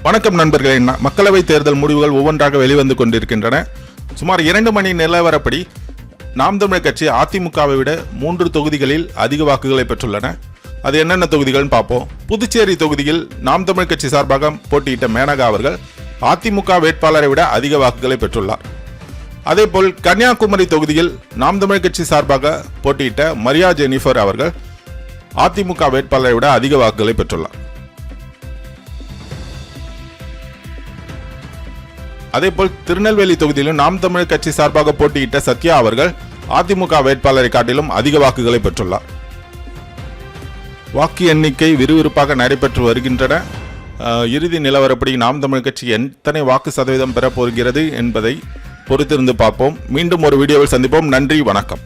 வணக்கம் நண்பர்களே. மக்களவை தேர்தல் முடிவுகள் ஒவ்வொன்றாக வெளிவந்து கொண்டிருக்கின்றன. சுமார் 2 மணி நிலவரப்படி நாம் தமிழர் கட்சி அதிமுகவை விட 3 தொகுதிகளில் அதிக வாக்குகளை பெற்றுள்ளன. அது என்னென்ன தொகுதிகள் பார்ப்போம். புதுச்சேரி தொகுதியில் நாம் தமிழர் கட்சி சார்பாக போட்டியிட்ட மேனகா அவர்கள் அதிமுக வேட்பாளரை விட அதிக வாக்குகளை பெற்றுள்ளார். அதேபோல் கன்னியாகுமரி தொகுதியில் நாம் தமிழர் கட்சி சார்பாக போட்டியிட்ட மரியா ஜெனிஃபர் அவர்கள் அதிமுக வேட்பாளரை விட அதிக வாக்குகளை பெற்றுள்ளார். அதேபோல் திருநெல்வேலி தொகுதியிலும் நாம் தமிழர் கட்சி சார்பாக போட்டியிட்ட சத்யா அவர்கள் அதிமுக வேட்பாளரை காட்டிலும் அதிக வாக்குகளை பெற்றுள்ளார். வாக்கு எண்ணிக்கை விறுவிறுப்பாக நடைபெற்று வருகின்றன. இறுதி நிலவரப்படி நாம் தமிழர் கட்சி எத்தனை வாக்கு சதவீதம் பெறப்போகிறது என்பதை பொறுத்திருந்து பார்ப்போம். மீண்டும் ஒரு வீடியோவில் சந்திப்போம். நன்றி, வணக்கம்.